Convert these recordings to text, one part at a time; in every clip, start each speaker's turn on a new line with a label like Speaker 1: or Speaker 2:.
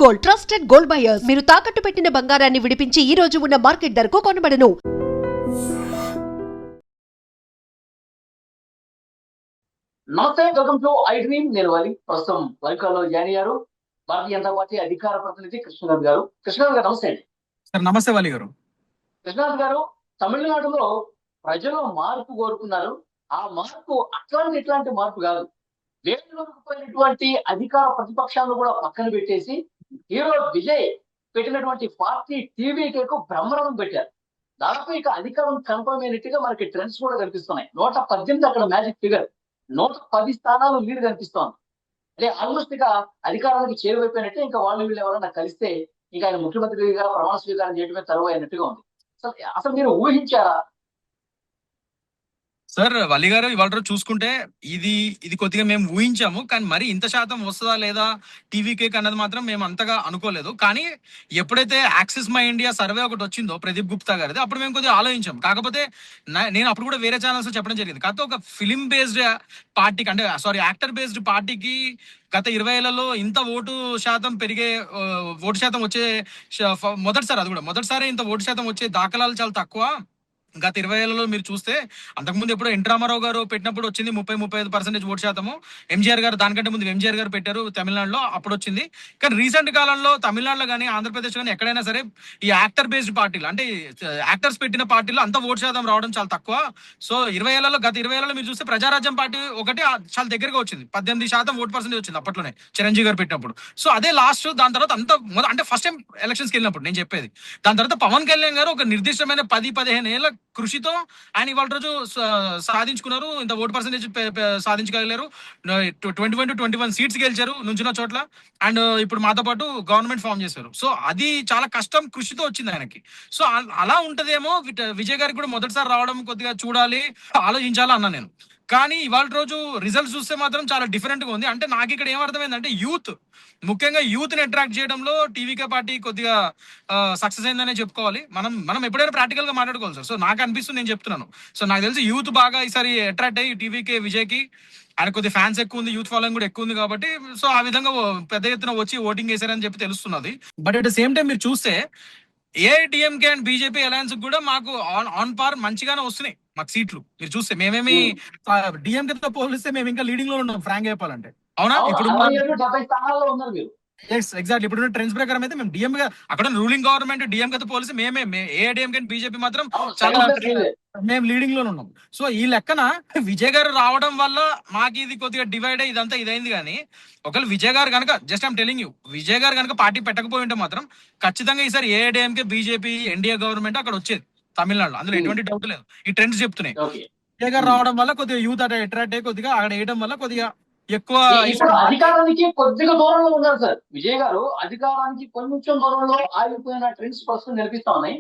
Speaker 1: Gold, trusted gold buyers. మీరు తాకట్టు పెట్టిన బంగారాన్ని విడిపించి ఈ రోజు ఉన్న మార్కెట్ ధరకు కొనబడను.
Speaker 2: నమస్తే, వెల్కమ్ టు ఐ డ్రీమ్. నేను వలి. ప్రస్తుతం వలికాలో జాయిన్ అయ్యారు భారతీయ జనతా పార్టీ అధికార ప్రతినిధి కృష్ణకాంత్ గారు. కృష్ణకాంత్ గారు నమస్తే అండి.
Speaker 3: సార్ నమస్తే వాలి గారు.
Speaker 2: కృష్ణకాంత్ గారు, తమిళనాడులో ప్రజలు మార్పు కోరుకున్నారు. ఆ మార్పు అట్లాంటి ఇట్లాంటి మార్పు కాదు. వేరులోకి పోయినటువంటి అధికార ప్రతిపక్షాలను కూడా పక్కన పెట్టేసి హీరో విజయ్ పెట్టినటువంటి పార్టీ టీవీకేకు బ్రహ్మరథం పెట్టారు. దాదాపు ఇక అధికారం కన్ఫర్మ్ అయినట్టుగా మనకి ట్రెండ్స్ కూడా కనిపిస్తున్నాయి. 118 అక్కడ మ్యాజిక్ ఫిగర్, 110 స్థానాలు లీడ్ కనిపిస్తోంది. అంటే ఆల్మోస్ట్ ఇక అధికారానికి చేరువైపోయినట్టే. ఇంకా వాళ్ళు వీళ్ళు ఎవరైనా కలిస్తే ఇంకా ఆయన ముఖ్యమంత్రిగా ప్రమాణ స్వీకారం చేయడమే తరువు అయినట్టుగా ఉంది. అసలు మీరు ఊహించారా?
Speaker 3: సార్ వలి గారు, ఇవాళ రోజు చూసుకుంటే ఇది కొద్దిగా మేము ఊహించాము, కానీ మరి ఇంత శాతం వస్తుందా లేదా టీవీ కేక్ అన్నది మాత్రం మేము అంతగా అనుకోలేదు. కానీ ఎప్పుడైతే యాక్సిస్ మై ఇండియా సర్వే ఒకటి వచ్చిందో ప్రదీప్ గుప్తా గారిది, అప్పుడు మేము కొద్దిగా ఆలోచించాం. కాకపోతే నేను అప్పుడు కూడా వేరే ఛానల్స్ చెప్పడం జరిగింది. కాకపోతే ఒక ఫిలిం బేస్డ్ పార్టీకి, అంటే యాక్టర్ బేస్డ్ పార్టీకి గత 20 ఏళ్లలో ఇంత ఓటు శాతం పెరిగే ఓటు శాతం వచ్చే మొదటిసారి, అది కూడా మొదటిసారి ఇంత ఓటు శాతం వచ్చే దాఖలాలు చాలా తక్కువ. గత 20 ఏళ్లలో మీరు చూస్తే అంతకుముందు ఎప్పుడో ఎన్టీ రామారావు గారు పెట్టినప్పుడు వచ్చింది 35% ఓటు శాతము. ఎంజీఆర్ గారు, దానికంటే ముందు ఎంజీఆర్ గారు పెట్టారు తమిళనాడులో, అప్పుడు వచ్చింది. కానీ రీసెంట్ కాలంలో తమిళనాడులో కానీ ఆంధ్రప్రదేశ్ కానీ ఎక్కడైనా సరే ఈ యాక్టర్ బేస్డ్ పార్టీలు, అంటే యాక్టర్స్ పెట్టిన పార్టీలు అంత ఓటు శాతం రావడం చాలా తక్కువ. సో గత 20 ఏళ్లలో మీరు చూస్తే ప్రజారాజ్యం పార్టీ ఒకటి చాలా దగ్గరగా వచ్చింది, 18% ఓటు పర్సెంటేజ్ వచ్చింది అప్పట్లోనే చిరంజీవి గారు పెట్టినప్పుడు. సో అదే లాస్ట్. దాని తర్వాత అంటే ఫస్ట్ టైం ఎలక్షన్స్కి వెళ్ళినప్పుడు నేను చెప్పేది. దాని తర్వాత పవన్ కళ్యాణ్ గారు ఒక నిర్దిష్టమైన 10-15 ఏళ్ల కృషితో ఆయన ఇవాళ రోజు సాధించుకున్నారు. ఇంత ఓటు పర్సెంటేజ్ సాధించగలిగారు. 21 సీట్స్ గెలిచారు నుంచిన చోట్ల. అండ్ ఇప్పుడు మాతో పాటు గవర్నమెంట్ ఫామ్ చేశారు. సో అది చాలా కష్టం, కృషితో వచ్చింది ఆయనకి. సో అలా ఉంటదేమో విజయ్ గారికి కూడా మొదటిసారి రావడం కొద్దిగా చూడాలి, ఆలోచించాలా అన్నా నేను. కానీ ఇవాళ రోజు రిజల్ట్స్ చూస్తే మాత్రం చాలా డిఫరెంట్ గా ఉంది. అంటే నాకు ఇక్కడ ఏమర్థమైందంటే యూత్, ముఖ్యంగా యూత్ ని అట్రాక్ట్ చేయడంలో టీవీకే పార్టీ కొద్దిగా సక్సెస్ అయిందనే చెప్పుకోవాలి. మనం ఎప్పుడైనా ప్రాక్టికల్ గా మాట్లాడుకోవాలి సార్. సో నాకు అనిపిస్తుంది, నేను చెప్తున్నాను. సో నాకు తెలిసి యూత్ బాగా ఈసారి అట్రాక్ట్ అయ్యి టీవీకే విజయ్కి, ఆయన కొద్దిగా ఫ్యాన్స్ ఎక్కువ ఉంది, యూత్ ఫాలోయింగ్ కూడా ఎక్కువ ఉంది కాబట్టి సో ఆ విధంగా పెద్ద ఎత్తున వచ్చి ఓటింగ్ చేశారని చెప్పి తెలుస్తున్నది. But at the same time మీరు చూస్తే ఏఐడిఎంకే అండ్ బీజేపీ అలయన్స్ కూడా మాకు ఆన్ పార్ మంచిగానే వస్తున్నాయి మాకు సీట్లు. మీరు చూస్తే మేమేమి డిఎంకేతో పోలిస్తే మేము ఇంకా లీడింగ్ లో ఉన్నాం, ఫ్రాంక్ చెప్పాలంటే. అవునా? ఇప్పుడు ఎగ్జాక్ట్లీ ఇప్పుడు ట్రెండ్స్ ప్రకారం అయితే మేము డిఎంకే, అక్కడ రూలింగ్ గవర్నమెంట్ డిఎంకేతో పోలిస్తే ఏఐడిఎంకే అండ్ బీజేపీ మాత్రం చాలా మేము లీడింగ్ లోనే ఉన్నాం. సో ఈ లెక్కన విజయ్ గారు రావడం వల్ల మాకు ఇది కొద్దిగా డివైడ్ అయ్యి ఇదంతా ఇదైంది. కానీ ఒకవేళ విజయ్ గారు కనుక, just I'm telling you, Vijay గారు కనుక పార్టీ పెట్టకపోయి ఉంటే మాత్రం ఖచ్చితంగా ఈసారి ఏఐడిఎంకే బీజేపీ ఎన్డీఏ గవర్నమెంట్ అక్కడ వచ్చేది తమిళనాడులో, అందులో ఎటువంటి డౌట్ లేదు. ఈ ట్రెండ్స్ చెప్తున్నాయి. విజయ్ గారు రావడం వల్ల కొద్దిగా యూత్ అట్రాక్ట్ అయ్యి కొద్దిగా అక్కడ వేయడం వల్ల కొద్దిగా ఎక్కువ
Speaker 2: అధికారానికి కొద్దిగా దూరంలో ఉన్నారు సార్ విజయ్ గారు. అధికారానికి కొంచెం దూరంలో ఆగిపోయిన ట్రెండ్స్ ప్రస్తుతం కనిపిస్తా ఉన్నాయి.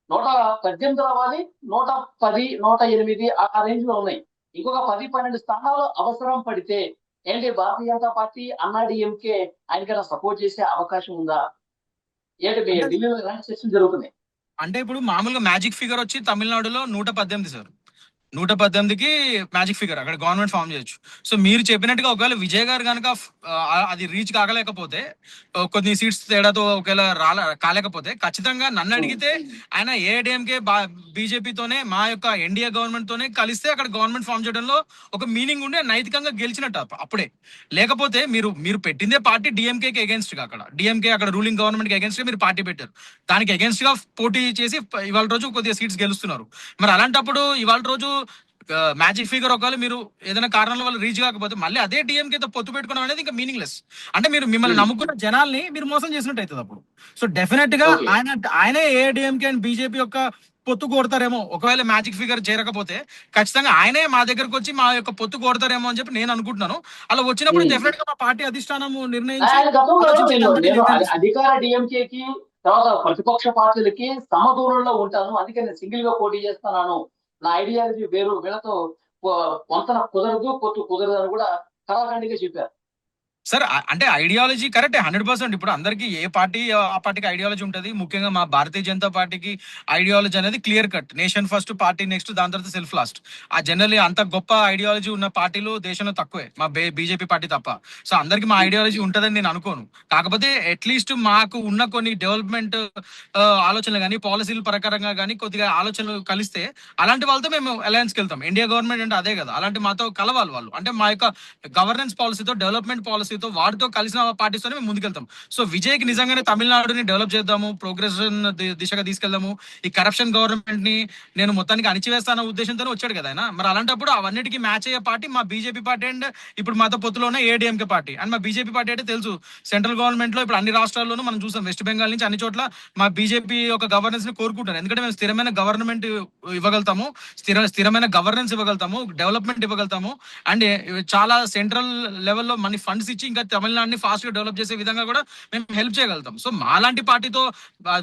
Speaker 2: 118 రావాలి, 110, 108 ఆ రేంజ్ లో ఉన్నాయి. ఇంకొక 10-12 స్థానాలు అవసరం పడితే ఏంటి భారతీయ జనతా పార్టీ, అన్నాడీఎంకే ఆయనకైనా సపోర్ట్ చేసే అవకాశం ఉందా? ఏంటి ఢిల్లీలో ఎలాంటి చర్చలు జరుగుతున్నాయి?
Speaker 3: అంటే ఇప్పుడు మామూలుగా మ్యాజిక్ ఫిగర్ వచ్చి తమిళనాడులో 118 సార్. 118కి మ్యాజిక్ ఫిగర్ అక్కడ గవర్నమెంట్ ఫామ్ చేయొచ్చు. సో మీరు చెప్పినట్టుగా ఒకవేళ విజయ్ గారు కనుక అది రీచ్ కాగలేకపోతే, కొన్ని సీట్స్ తేడాతో ఒకవేళ కాలేకపోతే, ఖచ్చితంగా నన్ను అడిగితే ఆయన ఏఐడిఎంకే బీజేపీతోనే, మా యొక్క ఎన్డీఏ గవర్నమెంట్ తోనే కలిస్తే అక్కడ గవర్నమెంట్ ఫామ్ చేయడంలో ఒక మీనింగ్ ఉండి నైతికంగా గెలిచినట్టు అప్పుడే. లేకపోతే మీరు పెట్టిందే పార్టీ డిఎంకేకి అగేన్స్ట్ గా, అక్కడ డిఎంకే అక్కడ రూలింగ్ గవర్నమెంట్ కి అగేన్స్ట్ గా మీరు పార్టీ పెట్టారు. దానికి అగేన్స్ట్ గా పోటీ చేసి ఇవాళ రోజు కొద్దిగా సీట్స్ గెలుస్తున్నారు. మరి అలాంటప్పుడు ఇవాళ రోజు మ్యాజిక్ ఫిగర్ ఒకవేళ మీరు ఏదైనా కారణాల వల్ల రీచ్ కాకపోతే మళ్ళీ అదే టీఎంకేతో పొత్తు పెట్టుకోవడం అనేది ఇంకా మీనింగ్ లెస్. అంటే మిమ్మల్ని నమ్ముకున్న జనాల్ని మీరు మోసం చేసినట్టు అవుతుంది అప్పుడు. సో డెఫినెట్ గా ఆయనే ఏఐడిఎంకే అండ్ బీజేపీ యొక్క పొత్తు కోడతారేమో. ఒకవేళ మ్యాజిక్ ఫిగర్ చేరకపోతే ఖచ్చితంగా ఆయనే మా దగ్గరకు వచ్చి మా యొక్క పొత్తు కోడతారేమో అని చెప్పి నేను అనుకుంటున్నాను. అలా వచ్చినప్పుడు డెఫినెట్ గా మా పార్టీ అధిష్టానం నిర్ణయించి
Speaker 2: అధికార డిఎంకేకి తర్వాత ప్రతిపక్ష పార్టీలకి సమదూరంలో ఉంటాను, అందుకే నేను సింగిల్ గా పోటీ చేస్తున్నాను, నా ఐడియాలజీ వేరు, వీళ్ళతో వంతన కుదరదు, పొత్తు కుదరదు అని కూడా కళాఖండిగా చెప్పారు.
Speaker 3: సార్ అంటే ఐడియాలజీ కరెక్టే 100%. ఇప్పుడు అందరికి ఏ పార్టీ ఆ పార్టీకి ఐడియాలజీ ఉంటది. ముఖ్యంగా మా భారతీయ జనతా పార్టీకి ఐడియాలజీ అనేది clear cut. Nation first, party next, దాని తర్వాత సెల్ఫ్ లాస్ట్. ఆ జనరల్లీ అంత గొప్ప ఐడియాలజీ ఉన్న పార్టీలు దేశంలో తక్కువే, మా బీజేపీ పార్టీ తప్ప. సో అందరికి మా ఐడియాలజీ ఉంటదని నేను అనుకోను. కాకపోతే అట్లీస్ట్ మాకు ఉన్న కొన్ని డెవలప్మెంట్ ఆలోచనలు కానీ, పాలసీల ప్రకారంగా కానీ కొద్దిగా ఆలోచనలు కలిస్తే అలాంటి వాళ్ళతో మేము అలయన్స్కి వెళ్తాం. ఇండియా గవర్నమెంట్ అంటే అదే కదా, అలాంటి మాతో కలవాలి వాళ్ళు. అంటే మా యొక్క గవర్నెన్స్ పాలసీతో, డెవలప్మెంట్ పాలసీతో, వాటితో కలిసిన పార్టీస్తోనే మేము ముందుకెళ్తాం. సో విజయ్కి నిజంగానే తమిళనాడుని డెవలప్ చేద్దాము, ప్రోగ్రెషన్ దిశగా తీసుకెళ్దాము, ఈ కరప్షన్ గవర్నమెంట్ ని నేను మొత్తానికి అణిచివేస్తాన ఉద్దేశంతోనే వచ్చాడు కదా ఆయన. మరి అలాంటప్పుడు అవన్నిటికీ మ్యాచ్ అయ్యే పార్టీ మా బీజేపీ పార్టీ అండ్ ఇప్పుడు మాతో పొత్తులోనే ఏడీఎంకే పార్టీ. అండ్ మా బీజేపీ పార్టీ అంటే తెలుసు, సెంట్రల్ గవర్నమెంట్ లో ఇప్పుడు అన్ని రాష్ట్రాల్లోనూ మనం చూసాం, వెస్ట్ బెంగాల్ నుంచి అన్ని చోట్ల మా బీజేపీ ఒక గవర్నెన్స్ ని కోరుకుంటారు. ఎందుకంటే మేము స్థిరమైన గవర్నమెంట్ ఇవ్వగలుగుతాము, స్థిరమైన గవర్నెన్స్ ఇవ్వగలుగుతాము, డెవలప్మెంట్ ఇవ్వగలుగుతాము. అండ్ చాలా సెంట్రల్ లెవెల్లో మనీ ఫండ్స్ ఇచ్చి ఇంకా తమిళనాడుని ఫాస్ట్ గా డెవలప్ చేసే విధంగా కూడా మేము హెల్ప్ చేయగలుగుతాం. సో మాలాంటి పార్టీతో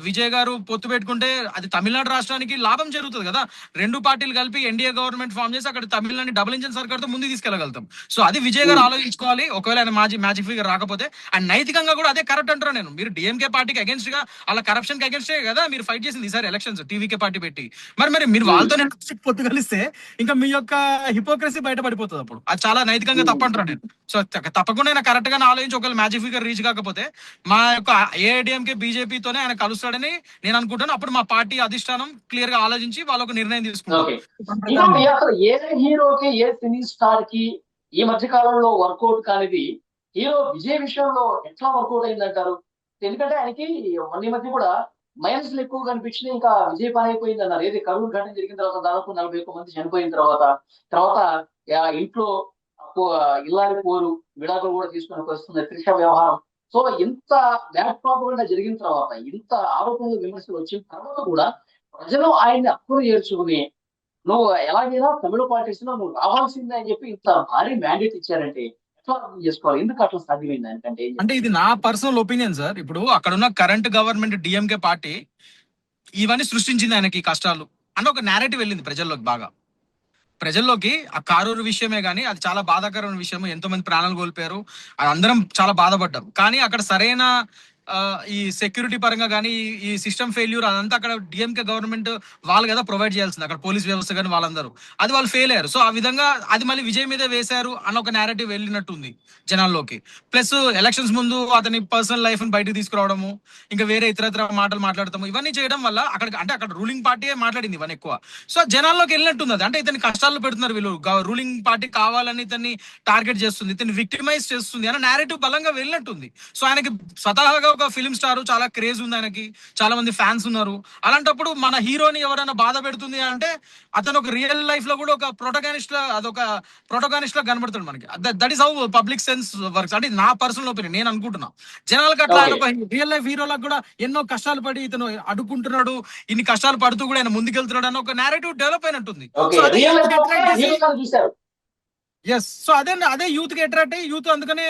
Speaker 3: విజయ్ గారు పొత్తు పెట్టుకుంటే అది తమిళనాడు రాష్ట్రానికి లాభం జరుగుతుంది కదా. రెండు పార్టీలు కలిపి ఎన్డీఏ గవర్నమెంట్ ఫామ్ చేసి అక్కడ తమిళనాడు డబుల్ ఇంజన్ సర్కార్ తో ముందుకు తీసుకెళ్లగలుగుతాం. సో అది విజయ్ గారు ఆలోచించుకోవాలి. ఒకవేళ ఆయన మ్యాజిక్ ఫిగర్ రాకపోతే అండ్ నైతికంగా కూడా అదే కరెక్ట్ అంటారు నేను. మీరు డిఎంకే పార్టీకి అగేన్స్ట్ గా, అలా కరప్షన్ కి అగేన్స్ట్ కదా మీరు ఫైట్ చేసింది ఈసారి ఎలక్షన్స్ టీవీకే పార్టీ పెట్టి. మరి మీరు వాళ్ళతో పొత్తు కలిస్తే ఇంకా మీ యొక్క హిపోక్రసీ బయటపడిపోతుంది. అప్పుడు అది చాలా నైతికంగా తప్పంటారు నేను. సో తప్పకుండా ఆయన కరెక్ట్ గా ఆలోచించి ఒకవేళ మ్యాజిక్ ఫిగర్ రీచ్ కాకపోతే మా యొక్క ఏఐడిఎంకే బీజేపీతోనే ఆయన కలుస్తాడని నేను అనుకుంటాను. అప్పుడు మా పార్టీ అధిష్టానం క్లియర్ గా ఆలోచించి వాళ్ళొక నిర్ణయం తీసుకుంటారు.
Speaker 2: ఇంకోటి అసలు ఏ హీరోకి, ఏ సినీ స్టార్ కి ఈ మధ్య కాలంలో వర్కౌట్ కానిది హీరో విజయ్ విషయంలో ఎట్లా వర్కౌట్ అయిందంటారు? ఎందుకంటే ఆయనకి మొన్న మధ్య కూడా మైనస్లు ఎక్కువ కనిపించినాయి, ఇంకా విజయ్ పని అయిపోయింది అన్నారు. ఏది కరూరు ఘటన జరిగిన తర్వాత దాదాపు 41 మంది చనిపోయిన తర్వాత ఇంట్లో ఇల్లాలి పోరు, విడాకులు కూడా తీసుకుని వస్తుంది, త్రిష వ్యవహారం. సో ఇంత బ్యాడ్ ప్రాపగండా జరిగిన తర్వాత, ఇంత ఆరోపణలు, విమర్శలు వచ్చిన తర్వాత కూడా ప్రజలు ఆయన్ని అక్కును చేర్చుకుని నువ్వు ఎలాగైనా తమిళ పార్టీస్ లో నువ్వు రావాల్సిందే అని చెప్పి ఇంత భారీ మ్యాండేట్ ఇచ్చారంటే ఎట్లా అర్థం చేసుకోవాలి? ఎందుకు అట్లా సాధ్యమైంది ఆయనకంటే?
Speaker 3: అంటే ఇది నా పర్సనల్ ఒపీనియన్ సార్. ఇప్పుడు అక్కడ ఉన్న కరెంట్ గవర్నమెంట్ డిఎంకే పార్టీ ఇవన్నీ సృష్టించింది ఆయనకి కష్టాలు అని ఒక నేరేటివ్ వెళ్ళింది ప్రజల్లోకి. ఆ కారూరు విషయమే కానీ అది చాలా బాధాకరమైన విషయం. ఎంతో మంది ప్రాణాలు కోల్పోయారు, అది అందరం చాలా బాధపడ్డాం. కానీ అక్కడ సరైన ఈ సెక్యూరిటీ పరంగా కానీ, ఈ సిస్టమ్ ఫెయిల్యూర్ అదంతా అక్కడ డిఎంకే గవర్నమెంట్ వాళ్ళు కదా ప్రొవైడ్ చేయాల్సింది, అక్కడ పోలీస్ వ్యవస్థ కానీ వాళ్ళందరూ. అది వాళ్ళు ఫెయిల్ అయ్యారు. సో ఆ విధంగా అది మళ్ళీ విజయ్ మీదే వేశారు అన్న ఒక నేరేటివ్ వెళ్ళినట్టుంది జనాల్లోకి. ప్లస్ ఎలక్షన్స్ ముందు అతని పర్సనల్ లైఫ్ ని బయటకు తీసుకురావడము, ఇంకా వేరే ఇతర మాటలు మాట్లాడతాము, ఇవన్నీ చేయడం వల్ల అక్కడ రూలింగ్ పార్టీ మాట్లాడింది ఇవన్నీ ఎక్కువ. సో జనాల్లోకి వెళ్ళినట్టుంది అది. అంటే ఇతని కష్టాల్లో పెడుతున్నారు వీళ్ళు, రూలింగ్ పార్టీ కావాలని ఇతన్ని టార్గెట్ చేస్తుంది, ఇతన్ని విక్టిమైజ్ చేస్తుంది అన్న నేరేటివ్ బలంగా వెళ్ళినట్టుంది. సో ఆయనకి స్వతహాగా ఒక ఫిల్మ్ స్టార్, చాలా క్రేజ్ ఉంది ఆయనకి, చాలా మంది ఫ్యాన్స్ ఉన్నారు. అలాంటప్పుడు మన హీరోని ఎవరైనా బాధ పెడుతుంది అంటే అతను ఒక రియల్ లైఫ్ లో కూడా ఒక ప్రొటగానిస్ట్ లా కనబడతాడు మనకి. That is how public sense works. అంటే నా పర్సనల్ ఒపీనియన్, నేను అనుకుంటున్నా. జనాలకు అట్లా ఒక రియల్ లైఫ్ హీరోలకు కూడా ఎన్నో కష్టాలు పడి ఇతను అడుక్కుంటున్నాడు, ఇన్ని కష్టాలు పడుతూ కూడా ఆయన ముందుకెళ్తున్నాడు అన్న ఒక నేరేటివ్ డెవలప్ అయినట్టుంది. ఎస్. సో అదే యూత్ కి అట్రాక్ట్ అయ్యి యూత్ అందుకనే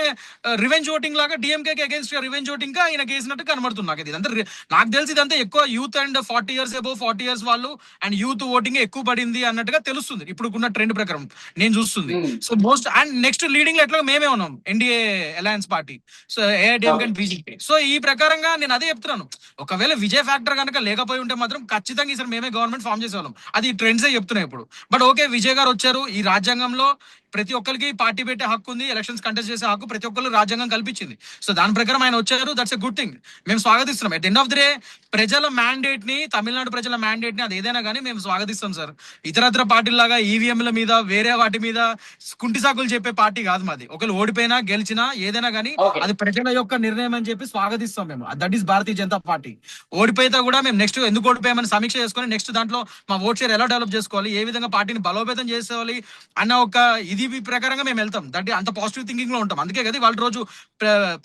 Speaker 3: రివెంజ్ ఓటింగ్ లాగా డిఎంకేకి అగేన్స్ట్ రివెంజ్ ఓటింగ్ గా ఈయన వేసినట్టు కనబడుతుంది నాకు. ఇదంతా నాకు తెలిసి ఇదంతా ఎక్కువ youth and 40 years above 40 years వాళ్ళు అండ్ యూత్ ఓటింగ్ ఎక్కువ పడింది అన్నట్టుగా తెలుస్తుంది ఇప్పుడున్న ట్రెండ్ ప్రకారం నేను చూస్తుంది. So most and next leading లో ఎట్లా మేమే ఉన్నాం, NDA alliance party, so AIADMK and BJP. So ఈ ప్రకారంగా నేను అదే చెప్తున్నాను, ఒకవేళ విజయ్ ఫ్యాక్టర్ కనుక లేకపోయి ఉంటే మాత్రం ఖచ్చితంగా ఈసారి మేమే గవర్నమెంట్ ఫామ్ చేసేవాళ్ళం. అది ట్రెండ్సే చెప్తున్నాయి ఇప్పుడు. బట్ ఓకే, విజయ్ గారు వచ్చారు. ఈ రాజ్యాంగంలో ప్రతి ఒక్కరికి పార్టీ పెట్టే హక్కు ఉంది, ఎలక్షన్స్ కంటెస్ట్ చేసే హక్కు ప్రతి ఒక్కరు రాజ్యాంగం కల్పించింది. సో దాని ప్రకారం ఆయన వచ్చారు, దట్స్ ఎ గుడ్ థింగ్, మేము స్వాగతిస్తున్నాం. At end of the day ప్రజల మ్యాండేట్ ని, తమిళనాడు ప్రజల మ్యాండేట్ ని, అది ఏదైనా కానీ మేము స్వాగతిస్తాం సార్. ఇతరత్ర పార్టీలాగా ఈవీఎంల మీద వేరే వాటి మీద కుంటి సాకులు చెప్పే పార్టీ కాదు మాది. ఒకళ్ళు ఓడిపోయినా గెలిచినా ఏదైనా కానీ అది ప్రజల యొక్క నిర్ణయం అని చెప్పి స్వాగతిస్తాం మేము. That is Bharatiya Janata Party. ఓడిపోయితే కూడా మేము నెక్స్ట్ ఎందుకు ఓడిపోయామని సమీక్ష చేసుకుని నెక్స్ట్ దాంట్లో మా ఓట్ షేర్ ఎలా డెవలప్ చేసుకోవాలి, ఏ విధంగా పార్టీని బలోపేతం చేసుకోవాలి అన్న ఒక ఇది ప్రకారంగా మేము వెళ్తాం. దట్ అంత పాజిటివ్ థింకింగ్ లో ఉంటాం. అందుకే కదా వాళ్ళ రోజు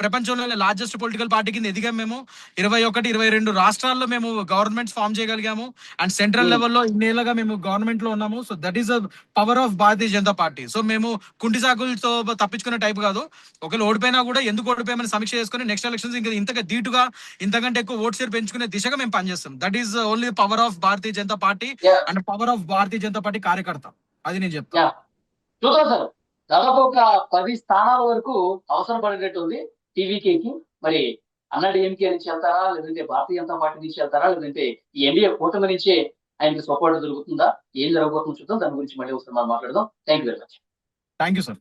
Speaker 3: ప్రపంచంలోనే లార్జెస్ట్ పొలిటికల్ పార్టీ కింద ఎదిగాం మేము. 21-22 రాష్ట్రాల్లో మేము గవర్నమెంట్స్ ఫామ్ చేయగలిగాము అండ్ సెంట్రల్ లెవెల్లో ఇన్నేళ్ళగా మేము గవర్నమెంట్ లో ఉన్నాము. So that is the power of Bharatiya Janata party. So మేము కుంటి సాకులతో తప్పించుకునే టైప్ కాదు. ఒకవేళ ఓడిపోయినా కూడా ఎందుకు ఓడిపోయామని సమీక్ష చేసుకుని నెక్స్ట్ ఎలక్షన్స్ ఇంకా ఇంతగా ధీటుగా ఇంతకంటే ఎక్కువ ఓట్ షేర్ పెంచుకునే దిశగా మేము పనిచేస్తాం. That is only power of Bharatiya Janata party and power of Bharatiya Janata party కార్యకర్త. అది నేను చెప్తాను.
Speaker 2: చూద్దాం సార్, దాదాపు ఒక 10 స్థానాల వరకు అవసరం పడేటట్టు ఉంది టీవీకేకి. మరి అన్నా డిఎంకే నుంచి వెళ్తారా, లేదంటే భారతీయ జనతా పార్టీ నుంచి వెళ్తారా, లేదంటే ఈ ఎన్డీఏ కూటమి నుంచే ఆయనకి సపోర్ట్ దొరుకుతుందా, ఏం జరగబోతుందో చూద్దాం. దాని గురించి మళ్ళీ ఒకసారి మనం మాట్లాడదాం. Thank you very much.
Speaker 3: Thank you sir.